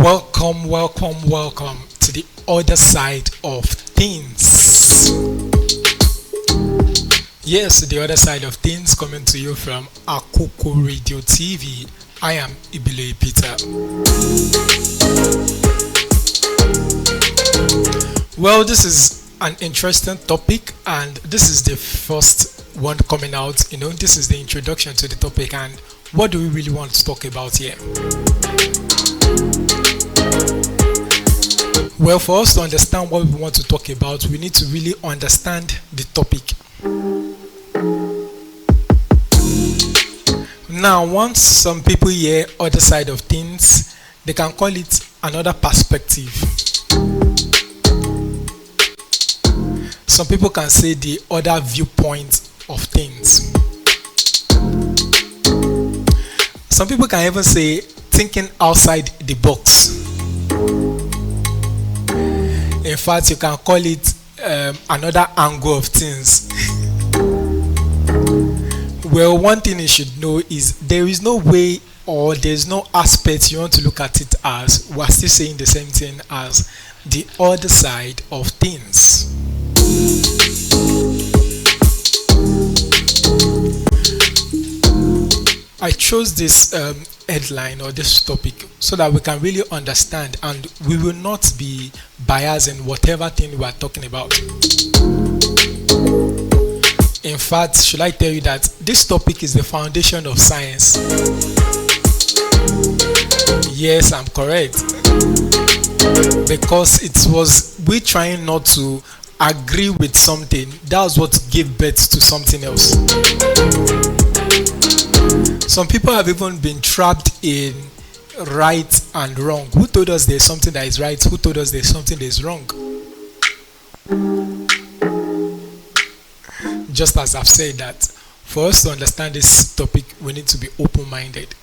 Welcome to the other side of things. Yes, the other side of things coming to you from Akoko Radio TV. I am Ibiloye Peter. Well, this is an interesting topic, and this is the first one coming out. This is the introduction to the topic, and what do we really want to talk about here? Well, for us to understand what we want to talk about, we need to really understand the topic. Now, once some people hear other side of things, they can call it another perspective. Some people can say the other viewpoint of things. Some people can even say thinking outside the box. In fact, you can call it another angle of things. Well, one thing you should know is there is no way or there's no aspect you want to look at it as. We're still saying the same thing as the other side of things. I chose this headline or this topic so that we can really understand and we will not be biased in whatever thing we are talking about. In fact, should I tell you that this topic is the foundation of science? Yes, I'm correct. Because it was we trying not to agree with something. That was what gave birth to something else. Some people have even been trapped in right and wrong. Who told us there's something that is right? Who told us there's something that is wrong? Just as I've said that, for us to understand this topic, we need to be open-minded.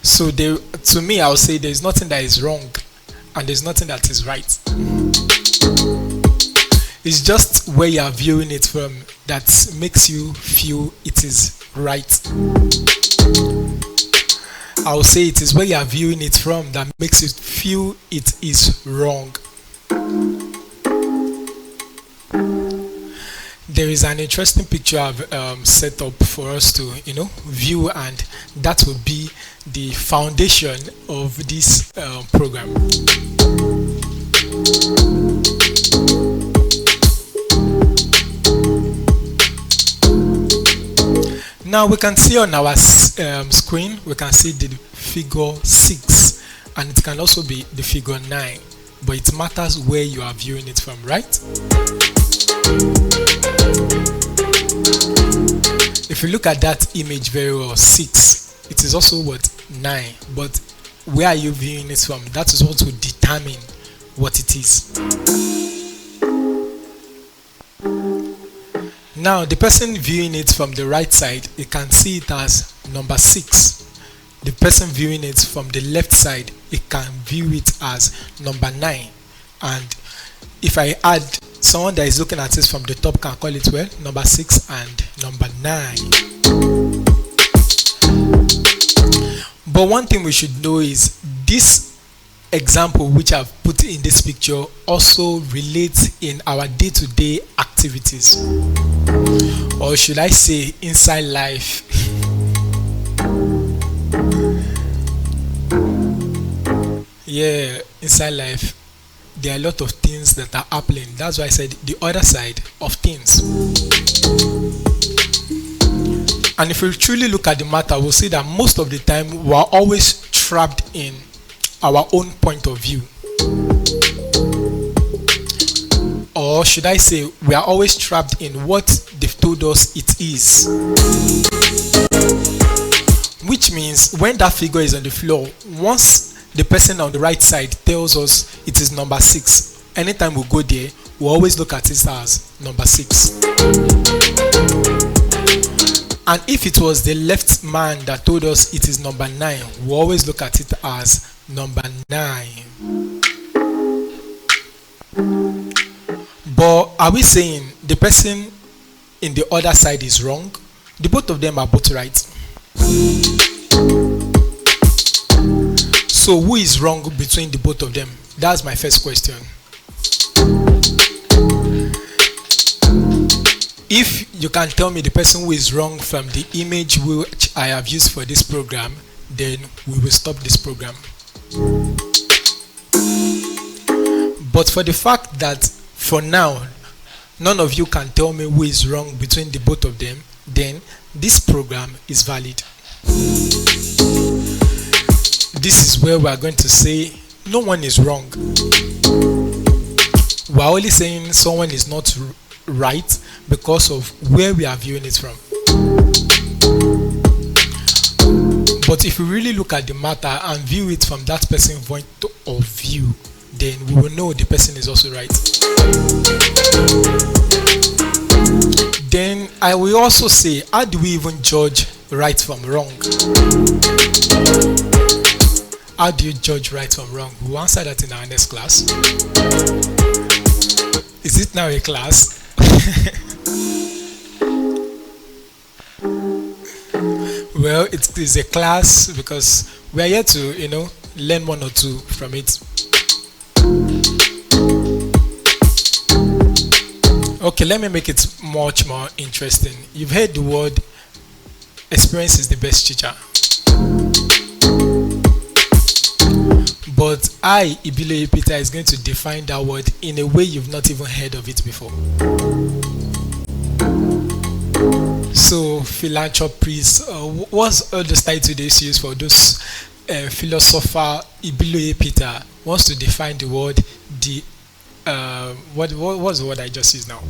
So to me, I would say there's nothing that is wrong and there's nothing that is right. It's just where you are viewing it from that makes you feel it is right. I will say it is where you are viewing it from that makes you feel it is wrong. There is an interesting picture I've set up for us to view, and that will be the foundation of this program. Now we can see on our screen, we can see the figure 6, and it can also be the figure 9, but it matters where you are viewing it from, right? If you look at that image very well, 6, it is also what? 9, but where are you viewing it from? That is what will determine what it is. Now, the person viewing it from the right side, you can see it as number 6. The person viewing it from the left side, it can view it as number 9. And if I add someone that is looking at it from the top, can call it well, number 6 and number 9. But one thing we should know is this example which I've put in this picture also relates in our day-to-day activities, or should I say inside life. Yeah, inside life there are a lot of things that are happening. That's why I said the other side of things. And if we truly look at the matter, we'll see that most of the time we are always trapped in our own point of view. Or should I say, we are always trapped in what they've told us it is. Which means when that figure is on the floor, once the person on the right side tells us it is number 6, anytime we go there, we always look at it as number 6. And if it was the left man that told us it is number 9, we always look at it as number 9. But are we saying the person in the other side is wrong? The both of them are both right. So who is wrong between the both of them? That's my first question. If you can tell me the person who is wrong from the image which I have used for this program, then we will stop this program. But for the fact that for now none of you can tell me who is wrong between the both of them, then this program is valid. This is where we are going to say no one is wrong. We are only saying someone is not right because of where we are viewing it from. But if we really look at the matter and view it from that person's point of view, then we will know the person is also right. Then I will also say, how do we even judge right from wrong? How do you judge right from wrong? We'll answer that in our next class. Is it now a class? Well, it is a class because we are here to, learn one or two from it. Okay, let me make it much more interesting. You've heard the word experience is the best teacher. But I, Ibiloye Peter, is going to define that word in a way you've not even heard of it before. So, philanthropist, what's all the title they use for those philosopher? Ibiloye Peter wants to define the word. What's the word I just used now?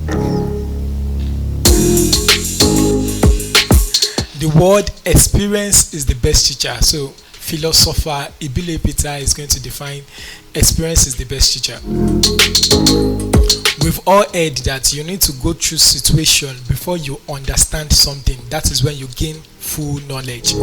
The word experience is the best teacher. So, philosopher Ibiloye Peter is going to define experience is the best teacher. We've all heard that you need to go through situation before you understand something. That is when you gain full knowledge.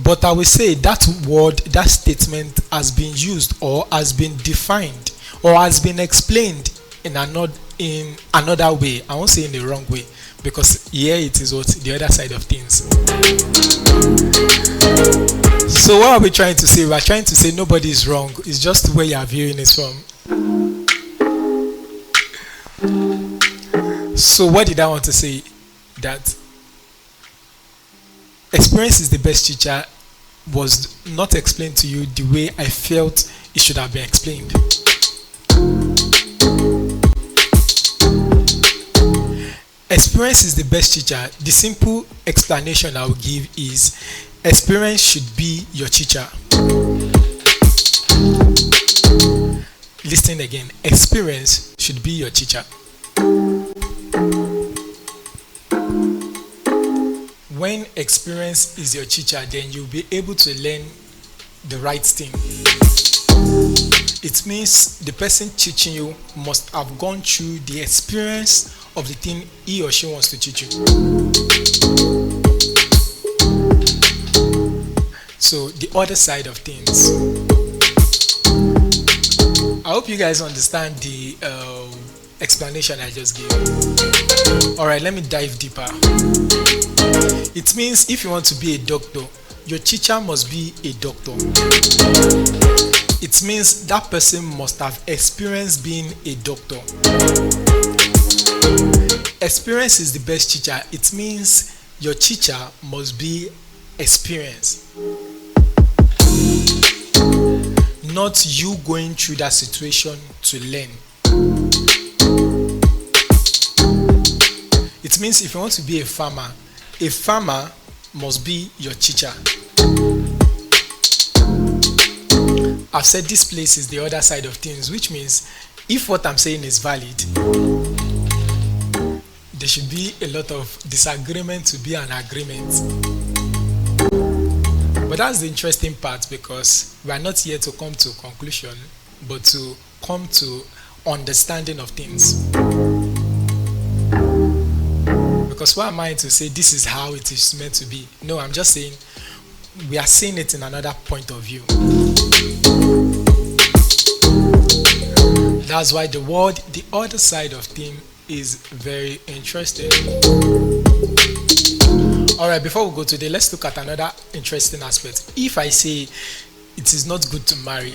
But I will say that word, that statement has been used or has been defined or has been explained in another way. I won't say in the wrong way, because here it is the other side of things. So what are we trying to say? We are trying to say nobody is wrong. It's just where you are viewing it from. So what did I want to say? That experience is the best teacher was not explained to you the way I felt it should have been explained. Experience is the best teacher. The simple explanation I will give is experience should be your teacher. Listen again. Experience should be your teacher. When experience is your teacher, then you'll be able to learn the right thing. It means the person teaching you must have gone through the experience of the thing he or she wants to teach you. So the other side of things. I hope you guys understand the explanation I just gave. Alright, let me dive deeper. It means if you want to be a doctor, your teacher must be a doctor. It means that person must have experienced being a doctor. Experience is the best teacher. It means your teacher must be experienced. Not you going through that situation to learn. It means if you want to be a farmer must be your teacher. I've said this place is the other side of things, which means if what I'm saying is valid, there should be a lot of disagreement to be an agreement. But that's the interesting part, because we are not here to come to a conclusion, but to come to understanding of things. Because why am I to say this is how it is meant to be? No, I'm just saying we are seeing it in another point of view. That's why the word, the other side of thing, is very interesting. All right, before we go today, let's look at another interesting aspect. If I say it is not good to marry,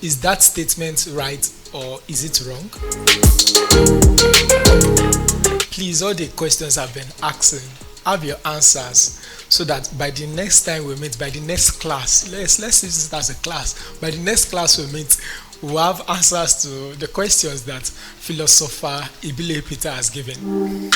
is that statement right or is it wrong? Please, all the questions I've been asking, have your answers so that by the next time we meet, by the next class, let's use it as a class. By the next class we meet, we'll have answers to the questions that philosopher Ibiloye Peter has given.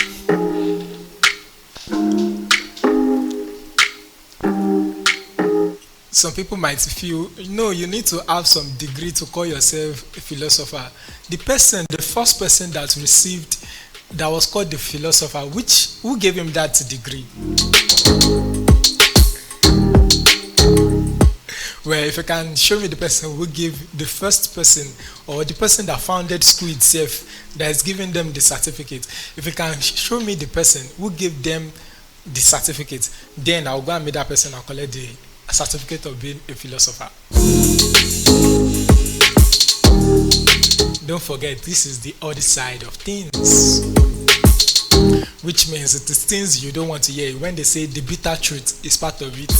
Some people might feel, no, you need to have some degree to call yourself a philosopher. The first person that received, that was called the philosopher, who gave him that degree? Well, if you can show me the person who gave the first person, or the person that founded school itself, that is giving them the certificate, if you can show me the person who gave them the certificate, then I'll go and meet that person and collect the certificate of being a philosopher. Don't forget, this is the other side of things, which means it is things you don't want to hear. When they say the bitter truth is part of it,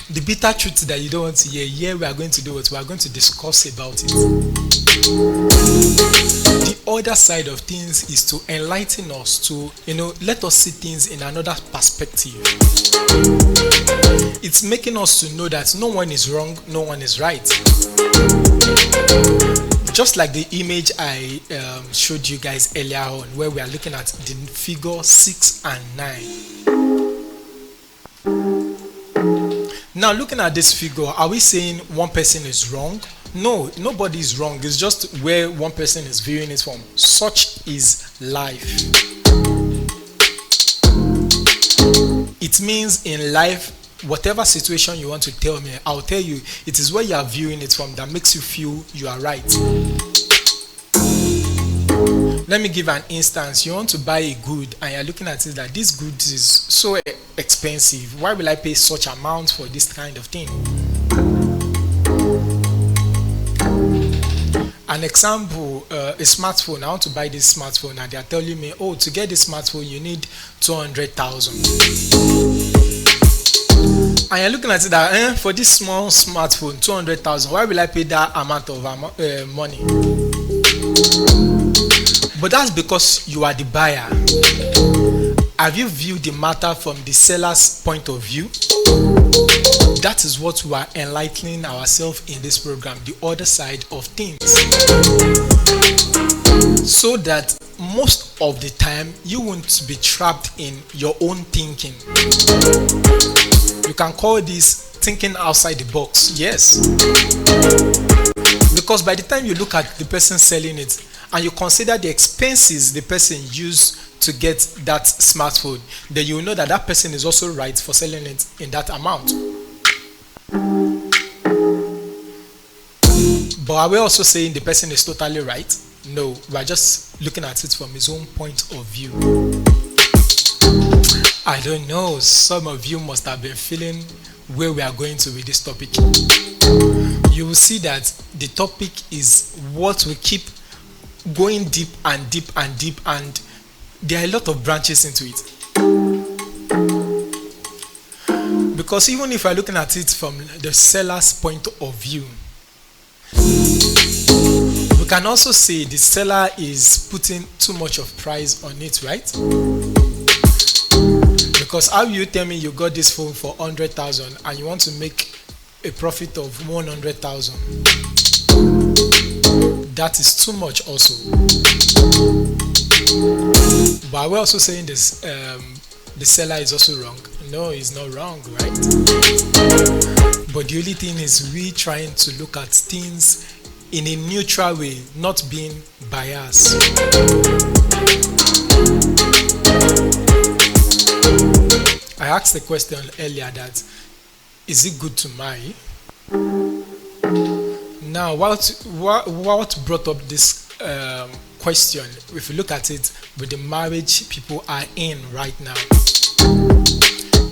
the bitter truth that you don't want to hear, here we are going to do what we are going to discuss about it. The other side of things is to enlighten us, to let us see things in another perspective. It's making us to know that no one is wrong, no one is right. Just like the image I showed you guys earlier on, where we are looking at the figure 6 and 9. Now, looking at this figure, are we saying one person is wrong? No, nobody is wrong. It's just where one person is viewing it from. Such is life. It means in life, whatever situation you want to tell me, I'll tell you, it is where you are viewing it from that makes you feel you are right. Let me give an instance. You want to buy a good and you're looking at it that this good is so expensive. Why will I pay such amount for this kind of thing? An example, a smartphone. I want to buy this smartphone and they are telling me, oh, to get this smartphone you need 200,000. And you're looking at it that for this small smartphone, 200,000, why will I pay that amount of money? But that's because you are the buyer. Have you viewed the matter from the seller's point of view? That is what we are enlightening ourselves in this program, the other side of things. So that most of the time you won't be trapped in your own thinking. You can call this thinking outside the box, yes. Because by the time you look at the person selling it and you consider the expenses the person used to get that smartphone, then you will know that that person is also right for selling it in that amount. But are we also saying the person is totally right? No, we are just looking at it from his own point of view. I don't know, some of you must have been feeling where we are going to with this topic. You will see that the topic is what we keep going deep and deep and deep, and there are a lot of branches into it. Because even if we're looking at it from the seller's point of view, we can also say the seller is putting too much of price on it, right? Because how you tell me you got this phone for 100,000 and you want to make a profit of 100,000? That is too much also. But we're also saying this, the seller is also wrong. No, he's not wrong, right? But the only thing is we trying to look at things in a neutral way, not being biased. I asked the question earlier that, is it good to marry? Now, what brought up this question, if you look at it with the marriage people are in right now,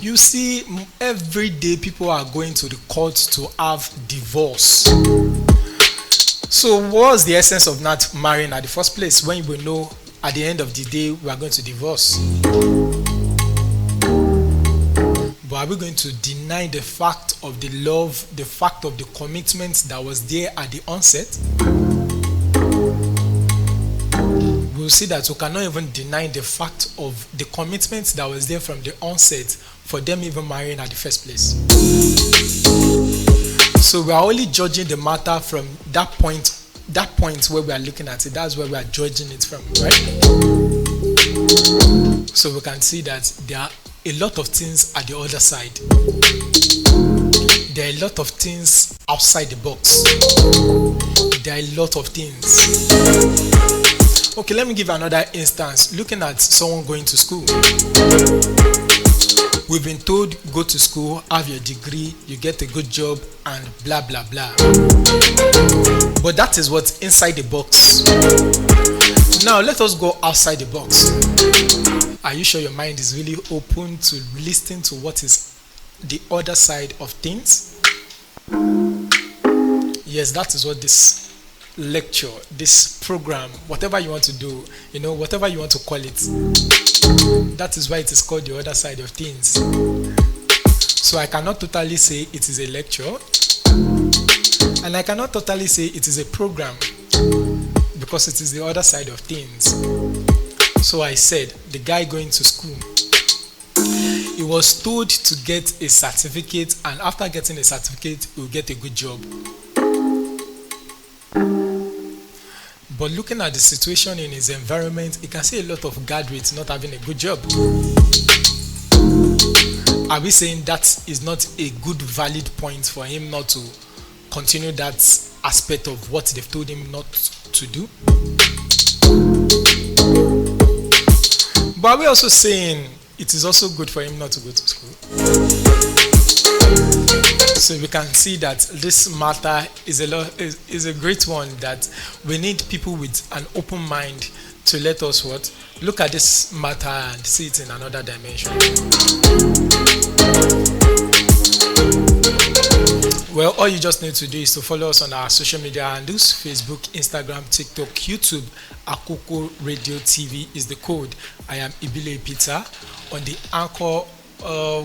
you see every day people are going to the courts to have divorce. So what's the essence of not marrying at the first place when you will know at the end of the day we are going to divorce. But are we going to deny the fact of the love, the fact of the commitment that was there at the onset? We'll see that we cannot even deny the fact of the commitment that was there from the onset for them even marrying at the first place. So we are only judging the matter from that point where we are looking at it. That's where we are judging it from, right? So we can see that there are a lot of things at the other side. There are a lot of things outside the box. There are a lot of things. Okay, let me give another instance. Looking at someone going to school. We've been told, go to school, have your degree, you get a good job, and blah blah blah. But that is what's inside the box. Now let us go outside the box. Are you sure your mind is really open to listening to what is the other side of things? Yes, that is what this lecture, this program, whatever you want to do, whatever you want to call it, that is why it is called the other side of things. So I cannot totally say it is a lecture, and I cannot totally say it is a program, because it is the other side of things. So I said, the guy going to school, he was told to get a certificate, and after getting a certificate, he will get a good job. But looking at the situation in his environment, he can see a lot of graduates not having a good job. Are we saying that is not a good valid point for him not to continue that aspect of what they've told him not to do? But are we also saying it is also good for him not to go to school? So we can see that this matter is a great one, that we need people with an open mind to let us look at this matter and see it in another dimension. Well, all you just need to do is to follow us on our social media handles: Facebook, Instagram, TikTok, YouTube. Akoko Radio TV is the code. I am Ibiloye Peter. On the Anchor,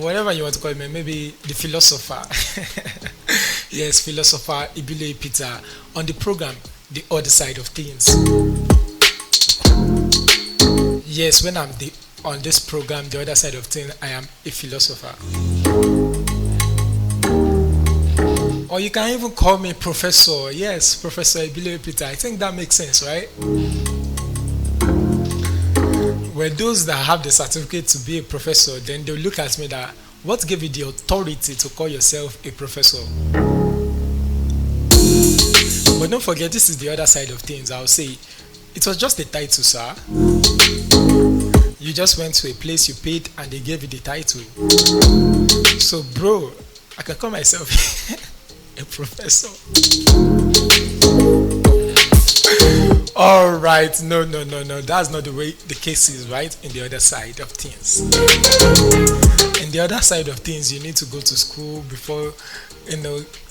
whatever you want to call me, maybe the philosopher. Yes, philosopher Ibiloye Peter. On the program, the other side of things. Yes, when I'm on this program, the other side of things, I am a philosopher. Or you can even call me Professor. Yes, Professor Ibiloye Peter. I think that makes sense, right? Well, those that have the certificate to be a professor, then they'll look at me that, what gave you the authority to call yourself a professor? But don't forget, this is the other side of things. I'll say, it was just a title, sir. You just went to a place, you paid, and they gave you the title. So, bro, I can call myself a professor. All right, no. That's not the way the case is, right? In the other side of things. In the other side of things, you need to go to school before,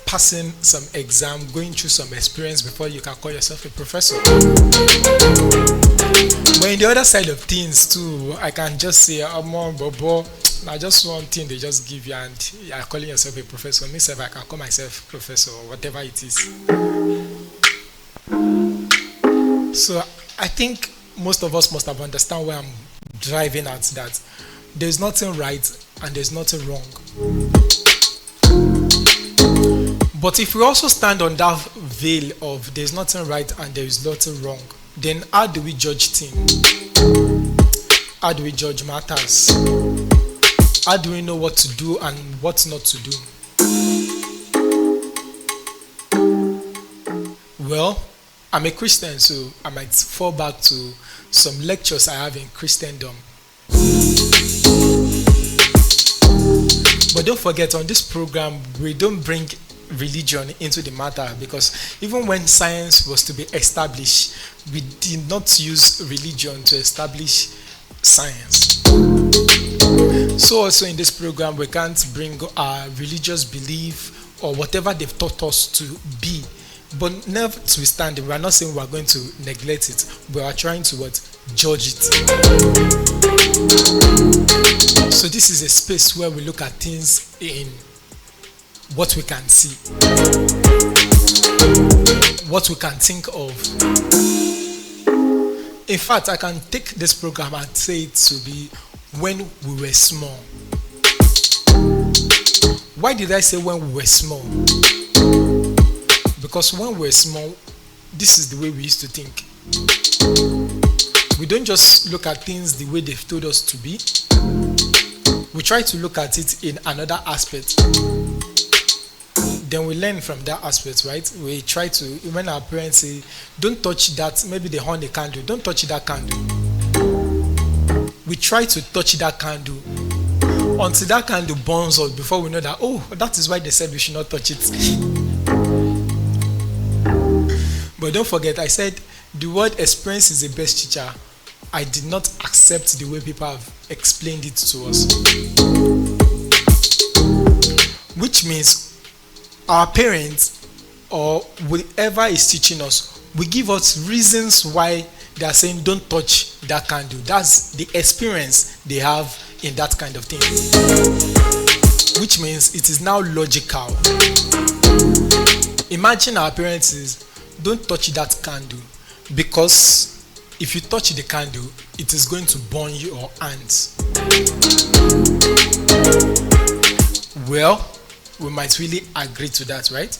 passing some exam, going through some experience before you can call yourself a professor. But in the other side of things too, I can just say, Bobo, now just one thing they just give you and you are calling yourself a professor. Myself, I can call myself professor or whatever it is. So I think most of us must have understand where I'm driving at, that there's nothing right and there's nothing wrong. But if we also stand on that veil of there's nothing right and there is nothing wrong, then how do we judge things? How do we judge matters? How do we know what to do and what not to do? Well, I'm a Christian, so I might fall back to some lectures I have in Christendom. But don't forget, on this program, we don't bring religion into the matter, because even when science was to be established, we did not use religion to establish science. So also in this program, we can't bring our religious belief or whatever they've taught us to be. But notwithstanding, we are not saying we are going to neglect it. We are trying to judge it. So this is a space where we look at things in what we can see, what we can think of. In fact, I can take this program and say it to be when we were small. Why did I say when we were small? Because when we were small, this is the way we used to think. We don't just look at things the way they've told us to be. We try to look at it in another aspect. Then we learn from that aspect, right? We try to, when our parents say, don't touch that, maybe they horn a candle, don't touch that candle. We try to touch that candle until that candle burns us before we know that, oh, that is why they said we should not touch it. But don't forget, I said the word experience is the best teacher. I did not accept the way people have explained it to us. Which means our parents or whoever is teaching us will give us reasons why they are saying don't touch that candle. That's the experience they have in that kind of thing. Which means it is now logical. Imagine our parents is don't touch that candle, because if you touch the candle, it is going to burn your hands. Well, we might really agree to that, right?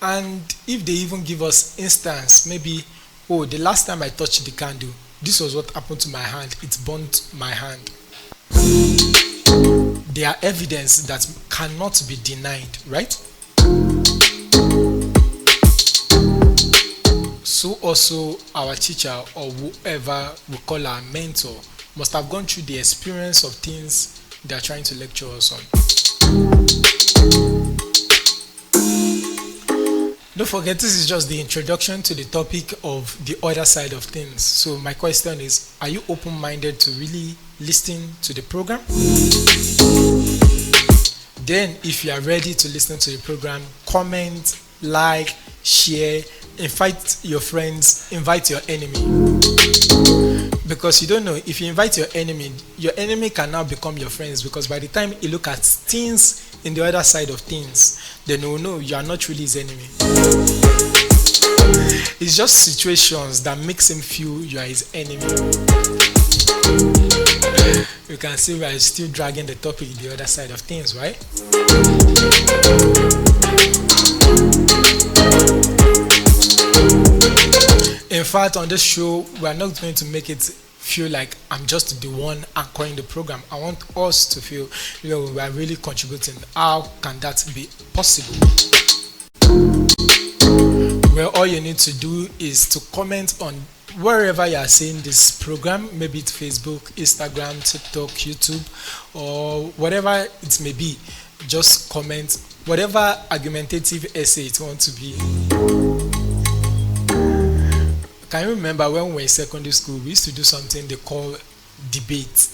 And if they even give us instance, maybe, oh, the last time I touched the candle, this was what happened to my hand, it burnt my hand. They are evidence that cannot be denied, right? So also our teacher or whoever we call our mentor must have gone through the experience of things they are trying to lecture us on. Don't forget, this is just the introduction to the topic of the other side of things. So my question is, are you open-minded to really listen to the program? Then if you are ready to listen to the program, comment, like, share, invite your friends, invite your enemy. Because you don't know, if you invite your enemy can now become your friends, because by the time you look at things in the other side of things, then you will know you are not really his enemy. It's just situations that makes him feel you are his enemy. You can see we are still dragging the topic the other side of things, right? In fact, on this show, we are not going to make it feel like I'm just the one anchoring the program. I want us to feel, we are really contributing. How can that be possible? Well, all you need to do is to comment on wherever you are seeing this program, maybe it's Facebook, Instagram, TikTok, YouTube, or whatever it may be. Just comment whatever argumentative essay it wants to be. Can you remember when we were in secondary school, we used to do something they call debate?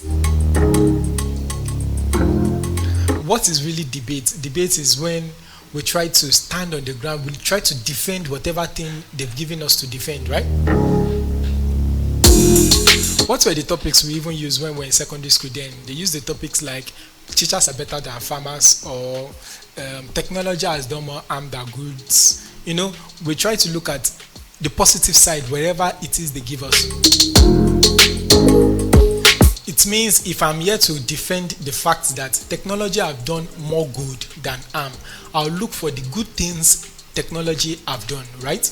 What is really debate? Debate is when we try to stand on the ground, we try to defend whatever thing they've given us to defend, right? What were the topics we even used when we were in secondary school then? They used the topics like teachers are better than farmers, or technology has done more harm than goods. We try to look at the positive side wherever it is they give us. It means if I'm here to defend the fact that technology have done more good than harm, I'll look for the good things technology have done, right?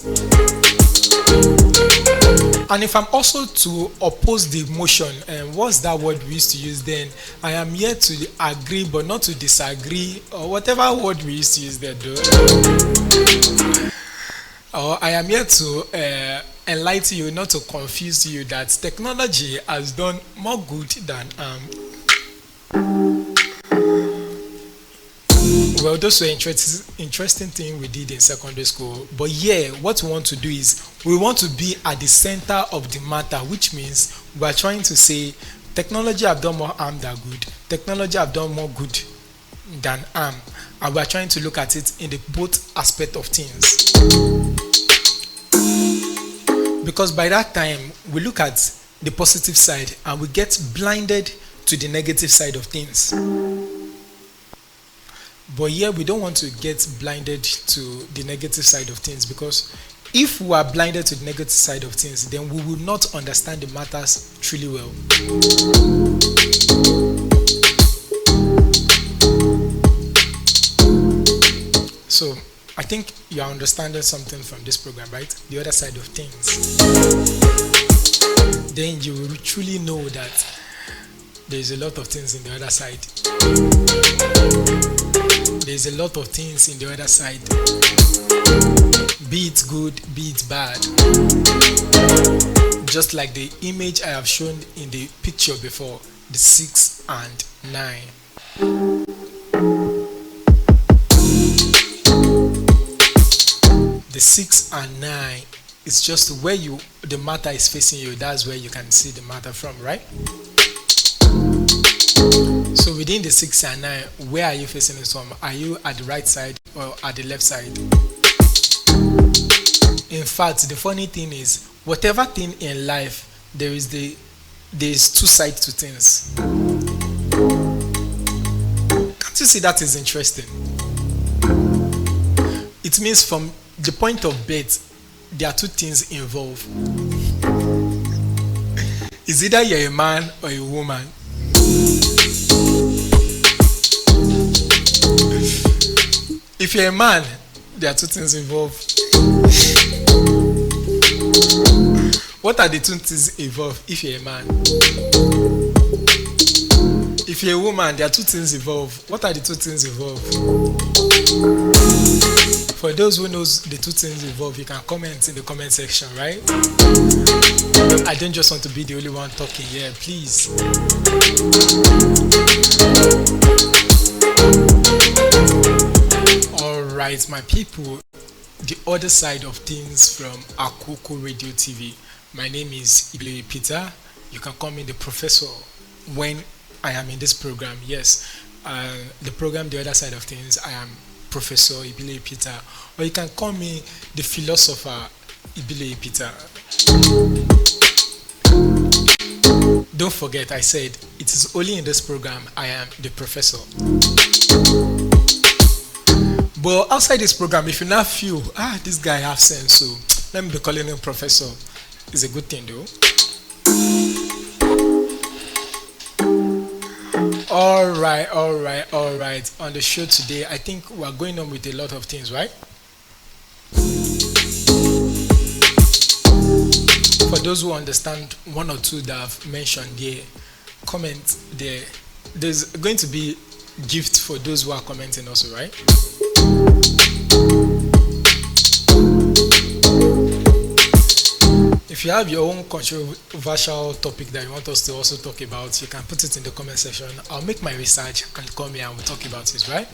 And if I'm also to oppose the motion, and what's that word we used to use then? I am here to agree but not to disagree, or whatever word we used to use there, though. Or I am here to enlighten you, not to confuse you, that technology has done more good than Well, those were interesting things we did in secondary school. But yeah, what we want to do is we want to be at the center of the matter, which means we are trying to say technology have done more harm than good. Technology have done more good than harm. And we are trying to look at it in the both aspect of things. Because by that time we look at the positive side and we get blinded to the negative side of things. But here we don't want to get blinded to the negative side of things, because if we are blinded to the negative side of things, then we will not understand the matters truly well. So I think you are understanding something from this program, right? The other side of things. Then you will truly know that there is a lot of things in the other side. There is a lot of things in the other side. Be it good, be it bad. Just like the image I have shown in the picture before, the 6 and 9. The 6 and 9 is just where the matter is facing you. That's where you can see the matter from, right? So within the 6 and 9, where are you facing it from? Are you at the right side or at the left side? In fact, the funny thing is, whatever thing in life, there is two sides to things. Can't you see that is interesting? It means from the point of birth, there are two things involved. It's either you're a man or a woman. If you're a man, there are two things involved. What are the two things involved if you're a man? If you're a woman, there are two things involved. What are the two things involved? For those who knows the two things involved, you can comment in the comment section, right? I don't just want to be the only one talking here, please. Alright, my people, the other side of things from Akoko Radio TV. My name is Ibiloye Peter. You can call me the professor when I am in this program. Yes, the program, the other side of things, I am Professor Ibiloye Peter, or you can call me the philosopher Ibiloye Peter. Don't forget, I said it is only in this program I am the professor. But outside this program, if you now feel, this guy has sense, so let me be calling him professor, it's a good thing though. Alright. On the show today, I think we are going on with a lot of things, right? For those who understand one or two that I've mentioned here, comment there. There's going to be gift for those who are commenting also, right? If you have your own controversial topic that you want us to also talk about, you can put it in the comment section. I'll make my research and come here and we'll talk about it, right?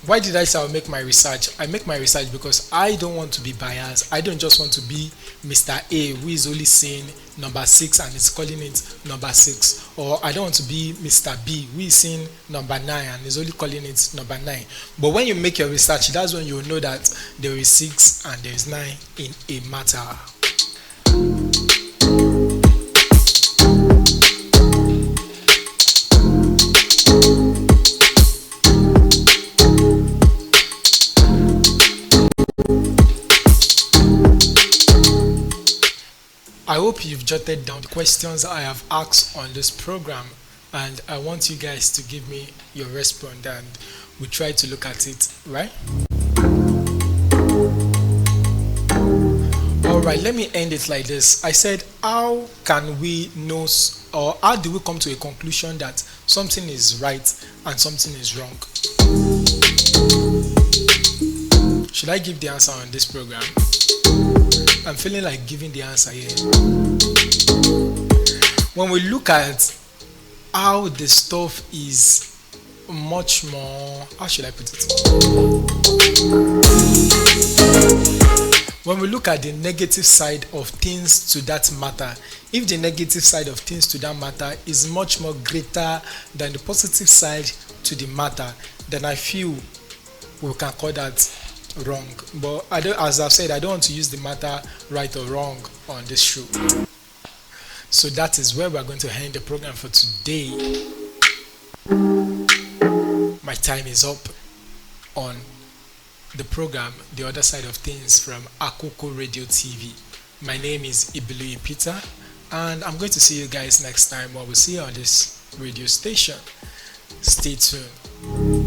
Why did I say I'll make my research? I make my research because I don't want to be biased. I don't just want to be Mr. A who is only seeing number 6 and is calling it number 6. Or I don't want to be Mr. B who is seeing number 9 and is only calling it number 9. But when you make your research, that's when you know that there is 6 and there is 9 in a matter. I hope you've jotted down the questions I have asked on this program, and I want you guys to give me your response and we try to look at it, right? Alright, let me end it like this. I said, how can we know, or how do we come to a conclusion that something is right and something is wrong? Should I give the answer on this program? I'm feeling like giving the answer here. When we look at how the stuff is much more, how should I put it? When we look at the negative side of things to that matter, if the negative side of things to that matter is much more greater than the positive side to the matter, then I feel we can call that wrong. But I don't, as I've said, I don't want to use the matter right or wrong on this show. So that is where we're going to end the program for today. My time is up on the program The Other Side of Things from Akoko Radio TV. My name is Ibiloye Peter, and I'm going to see you guys next time, or we'll see you on this radio station. Stay tuned.